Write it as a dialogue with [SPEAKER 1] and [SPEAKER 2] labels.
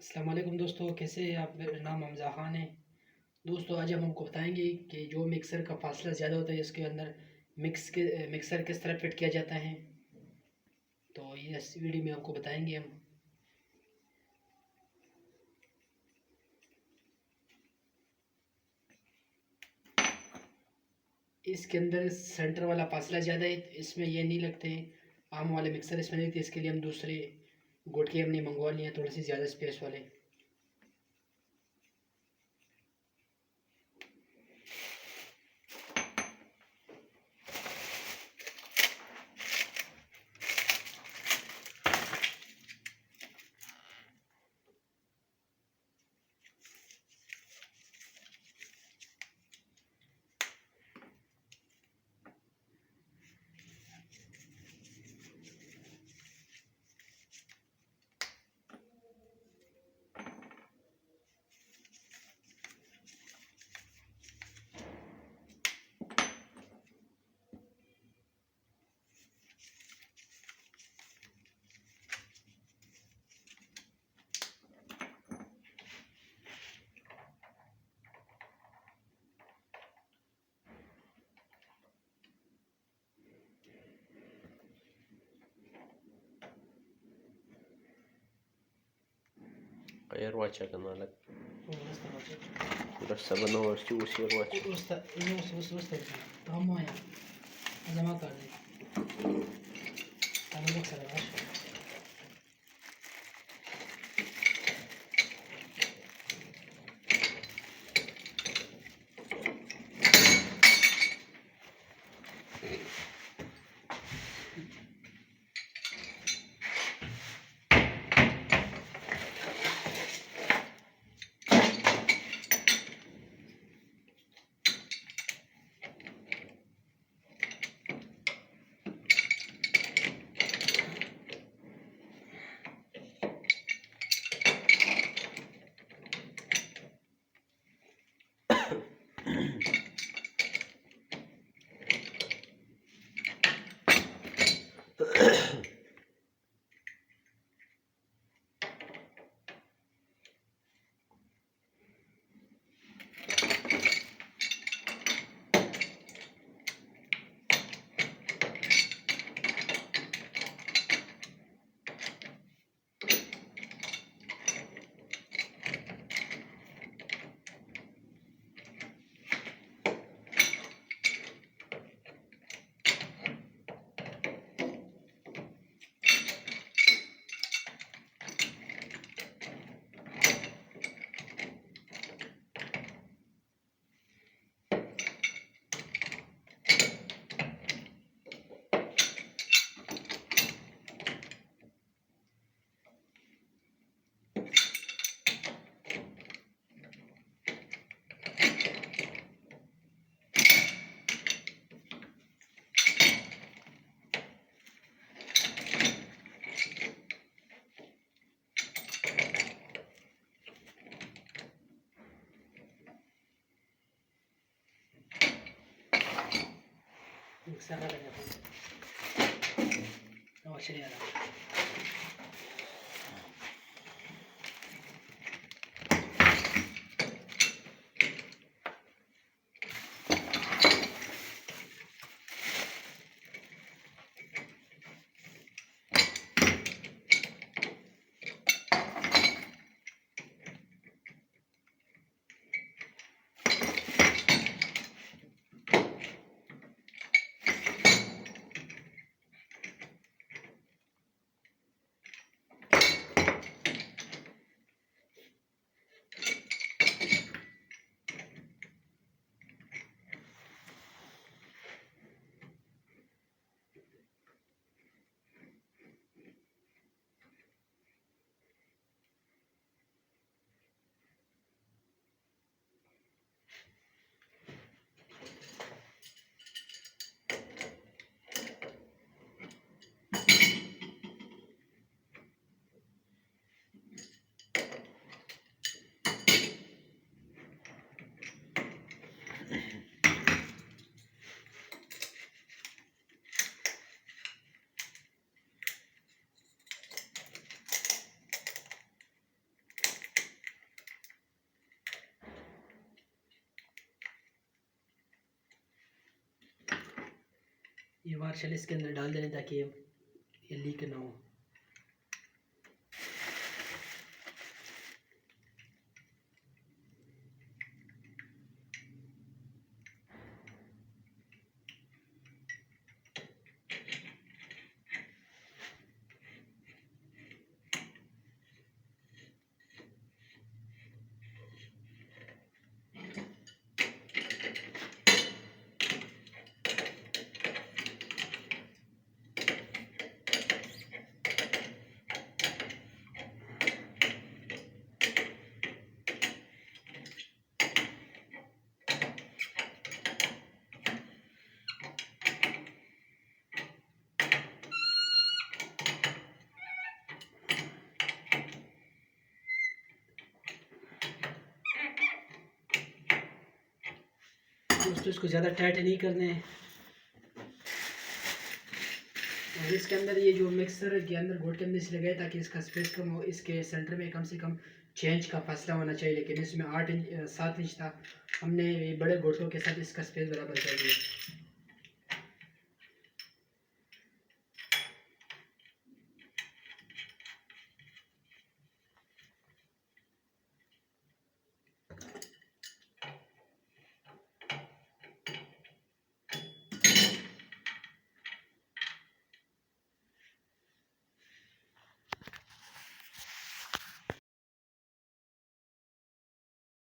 [SPEAKER 1] अस्सलाम वालेकुम दोस्तों, कैसे हैं आप। मेरा नाम हमज़ा ख़ान है। दोस्तों आज हम आपको बताएंगे कि जो मिक्सर का फासला ज़्यादा होता है इसके अंदर मिक्सर किस तरह फिट किया जाता है। तो ये इस वीडियो में आपको बताएंगे हम। इसके अंदर सेंटर वाला फासला ज़्यादा है, इसमें ये नहीं लगते आम वाले मिक्सर इसमें नहीं थे। इसके लिए हम दूसरे गुटके हमने मंगवा लिए हैं, थोड़ी सी ज़्यादा स्पेस वाले।
[SPEAKER 2] غير وجهك انا لك
[SPEAKER 1] وسط
[SPEAKER 2] بس بنور شو يصير وجهك
[SPEAKER 1] وسط هم يعني هذا ما قال لي أنا بكسر العشرة. मिक्सर लगा था चलिए ये वार शेल इसके अंदर डाल देने ताकि ये लीक ना हो। दोस्तों इसको ज़्यादा टाइट नहीं करने हैं। और इसके अंदर ये जो मिक्सर के अंदर घोट के अंदर से लगाए ताकि इसका स्पेस कम हो। इसके सेंटर में कम से कम 6 इंच का फासला होना चाहिए, लेकिन इसमें 7 इंच था। हमने बड़े घोटों के साथ इसका स्पेस बराबर कर दिया।